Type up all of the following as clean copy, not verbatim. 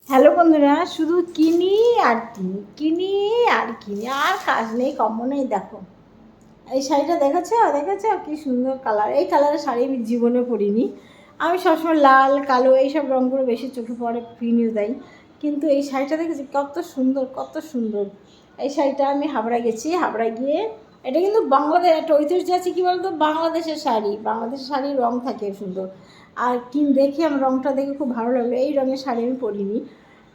Hello বন্ধুরা, শুধু কিনি আর কিনি, কিনি আর কিনি, আর কাজ নেই, কম্ম নেই। দেখো এই শাড়িটা, দেখেছো কি সুন্দর কালার। এই কালারের শাড়ি আমি জীবনে পরিনি। আমি সবসময় লাল কালো এইসব রঙগুলো বেশি চোখে পড়ে, কিনিও তাই। কিন্তু এই শাড়িটা দেখেছি কত সুন্দর, কত সুন্দর। এই শাড়িটা আমি হাবড়া গেছি, হাবড়া গিয়ে, এটা কিন্তু বাংলাদেশ একটা ঐতিহ্য আছে, কী বলতো, বাংলাদেশের শাড়ি, বাংলাদেশের শাড়ির রঙ থাকে সুন্দর। আর দেখে আমার রঙটা দেখে খুব ভালো লাগলো। এই রঙের শাড়ি আমি পরিনি,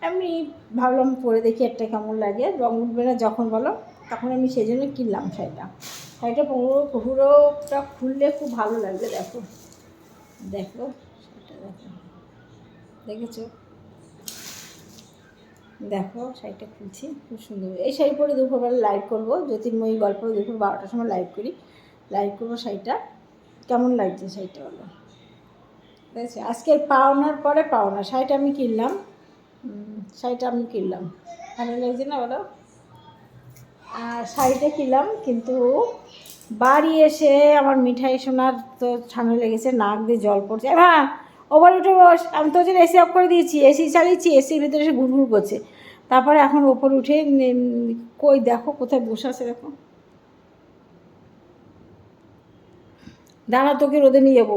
আমি ভাবলাম পরে দেখি একটা কেমন লাগে, রঙ উঠবে না যখন বলো, তখন আমি সেই জন্য কিনলাম শাড়িটা। শাড়িটা পুরোটা খুললে খুব ভালো লাগবে। দেখো দেখো শাড়িটা, দেখো, দেখেছো? দেখো শাড়িটা খুলছি, খুব সুন্দর। এই শাড়ি পরে দুপুরবেলা লাইভ করবো, জ্যোতির্ময়ী গল্প দুপুর 12টার সময় লাইভ করি, লাইভ করবো। শাড়িটা কেমন লাগছে শাড়িটা বলো। দেখছি আজকের পাওনার পরে পাওনা শাড়িটা আমি কিনলাম, শাড়িটা আমি কিনলাম, ভালো লাগছে না বলো। শাড়িটা কিনলাম, কিন্তু বাড়ি এসে আমার মিঠাই সোনার তো ঠান্ডা লেগেছে, নাক দিয়ে জল পড়ছে। হ্যাঁ, ওপর উঠে বস, আমি তো জন্য এসি অফ করে দিয়েছি, এসি চালিয়েছি, এসির ভিতরে এসে ঘুরঘুর করছে। তারপরে এখন ওপর উঠে কই দেখো কোথায় বসে আছে, দেখো। দাঁড়া, তোকে রোদে নিয়ে যাবো।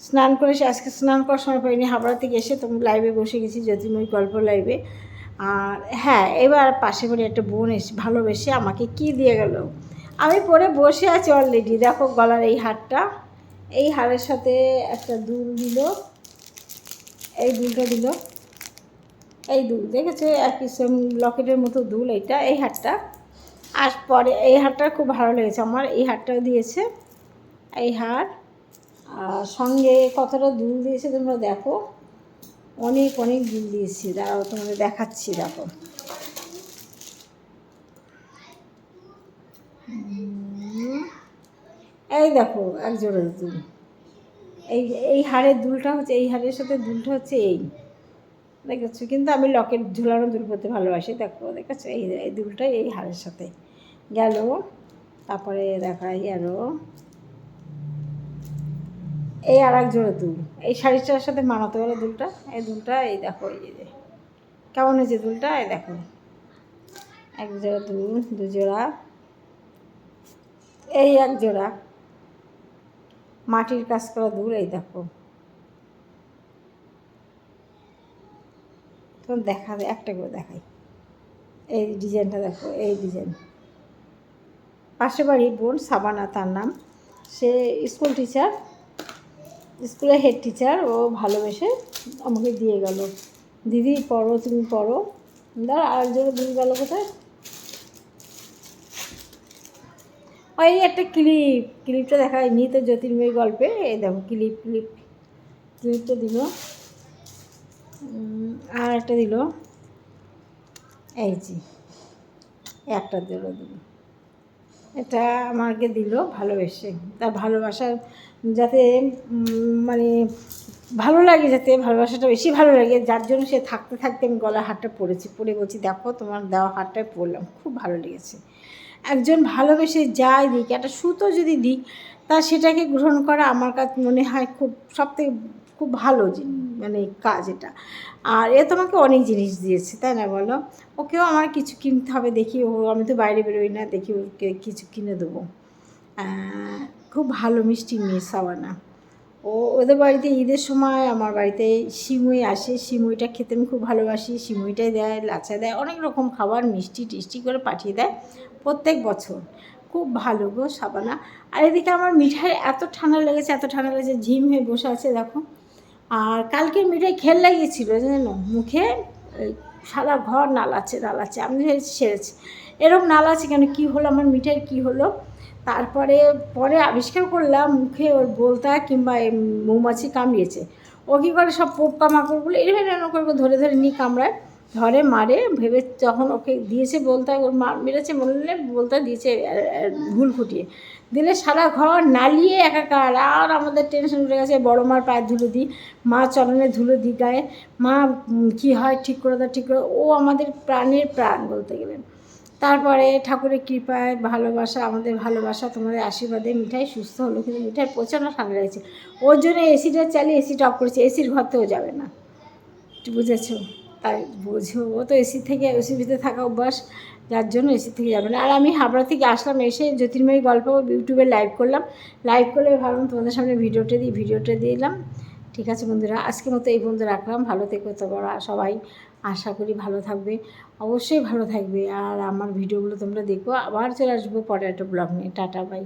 স্নান করে আজকে স্নান করার সময় পাইনি, হাবড়া থেকে এসে তুমি লাইভে বসে গেছি, জ্যোতির্ময়ী গল্প লাইভে। আর হ্যাঁ, এবার পাশে বাড়ি একটা বোন এসে ভালোবেসে আমাকে কি দিয়ে গেল, আমি পরে বসে আছি অলরেডি। দেখো গলার এই হারটা, এই হারের সাথে একটা দুল দিল, এই দুলটা দিল, এই দুল দেখেছো, একই সেম লকেটের মতো দুল এইটা, এই হারটা। আর পরে এই হারটা খুব ভালো লেগেছে আমার, এই হারটাও দিয়েছে, এই হার। আর সঙ্গে কতটা দুল দিয়েছে তোমরা দেখো, অনেক অনেক দুল দিয়েছি। দাঁড়াও তোমাদের দেখাচ্ছি, দেখো। এই দেখো এক জোড়া দুল, এই এই হারের দুলটা হচ্ছে, এই হারের সাথে দুলটা হচ্ছে এই, দেখেছো? কিন্তু আমি লকেট ঝুলানো দুল পরতে ভালোবাসি। দেখো দেখেছো, এই দুলটা এই হারের সাথে গেল। তারপরে দেখাই আরও এই আর এক জোড়া দুল, এই শাড়িটার সাথে মানাতে পারে দুলটা, এই দুলটা, এই দেখো, এই যে কেমন হয়েছে দুলটা, এই দেখো। এক জোড়া দুল, দু জোড়া, এই এক জোড়া মাটির কাজ করা দুল, এই দেখো। তখন দেখা একটা করে দেখাই, এই ডিজাইনটা দেখো, এই ডিজাইন। পাশে বাড়ি বোন সাবানা, তার নাম, সে স্কুল টিচার, স্কুলের হেড টিচার। ও ভালোবেসে আমাকে দিয়ে গেল, দিদি পড়ো, তুমি পড়ো। ধর আরেকজন দুল গেল কোথায়, ওই একটা ক্লিপ, ক্লিপটা দেখা নি তো জ্যোতির্ময়ী গল্পে, এই দেখো ক্লিপটা দিল। আর একটা দিল, এই যে একটা দিল, এটা আমাকে দিল ভালোবেসে। তার ভালোবাসার যাতে মানে ভালো লাগে, যাতে ভালোবাসাটা বেশি ভালো লাগে, যার জন্য সে থাকতে থাকতে আমি গলার হারটা পরেছি, পরে বলছি দেখো তোমার দেওয়া হারটাই পরলাম, খুব ভালো লেগেছে। একজন ভালোবেসে যাই দিক, একটা সুতো যদি দিই, তা সেটাকে গ্রহণ করা আমার কাছে মনে হয় খুব সবথেকে খুব ভালো মানে কাজ এটা। আর এ তোমাকে অনেক জিনিস দিয়েছে, তাই না বলো? ওকেও আমার কিছু কিনতে হবে, দেখি ও, আমি তো বাইরে বেরোই না, দেখি ওকে কিছু কিনে দেবো। খুব ভালো মিষ্টি মেয়ে সাবানা। ওদের বাড়িতে ঈদের সময় আমার বাড়িতে সিমুই আসে, সিমুইটা খেতে আমি খুব ভালোবাসি। সিমুইটাই দেয়, লাচা দেয়, অনেক রকম খাবার মিষ্টি টিষ্টি করে পাঠিয়ে দেয় প্রত্যেক বছর। খুব ভালো গো সাবানা। আর এদিকে আমার মিঠাই এত ঠান্ডা লেগেছে, এত ঠান্ডা লেগেছে, ঝিম হয়ে বসে আছে দেখো। আর কালকে মিঠাই খেল লাগিয়েছিল জানো, মুখে সারা ঘর নালাচ্ছে, আমি সেরেছি, এরকম নালাচ্ছে কেন, কী হলো আমার মিঠাইয়ের, কী হলো? তারপরে আবিষ্কার করলাম মুখে ওর বোলতা কিংবা মৌমাছি কামড়িয়েছে। ও কী করে, সব পোকা মাকড়গুলো এরকম করে ধরে ধরে নিয়ে কামড়ায়, ধরে মারে, ভেবে যখন ওকে দিয়েছে বলতা, ওর মেরেছে বললে বলতা দিয়েছে ভুল ফুটিয়ে দিলে, সারা ঘর নালিয়ে একাকার। আর আমাদের টেনশন উঠে গেছে, বড়ো মার পায়ের ধুলো দিই, মা চরণে ধুলো দিই গায়ে, মা কী হয় ঠিক করে দাও, ঠিক করে। ও আমাদের প্রাণের প্রাণ বলতে গেলেন। তারপরে ঠাকুরের কৃপায় ভালোবাসা, আমাদের ভালোবাসা, তোমাদের আশীর্বাদে মিঠাই সুস্থ হলো, কিন্তু মিঠাই প্রচণ্ড ঠান্ডা লেগেছে। ওর জন্য এসিটা চালিয়ে এসিটা অফ করেছে, এসির ঘরতেও যাবে না, বুঝেছো? তাই বোঝো, ও তো এসির ভিতরে থাকা অভ্যাস, যার জন্য এসি থেকে যাবে না। আর আমি হাবড়া থেকে আসলাম, এসে জ্যোতির্ময়ী গল্প ইউটিউবে লাইভ করলাম, লাইভ করে ভাবলাম তোমাদের সামনে ভিডিওটা দিলাম। ঠিক আছে বন্ধুরা, আজকের মতো এই পর্যন্ত রাখলাম। ভালো থেকো তোমরা সবাই, আশা করি ভালো থাকবে, অবশ্যই ভালো থাকবে। আর আমার ভিডিওগুলো তোমরা দেখো, আবার চলে আসবো পরে একটা ব্লগ নিয়ে। Tata, by.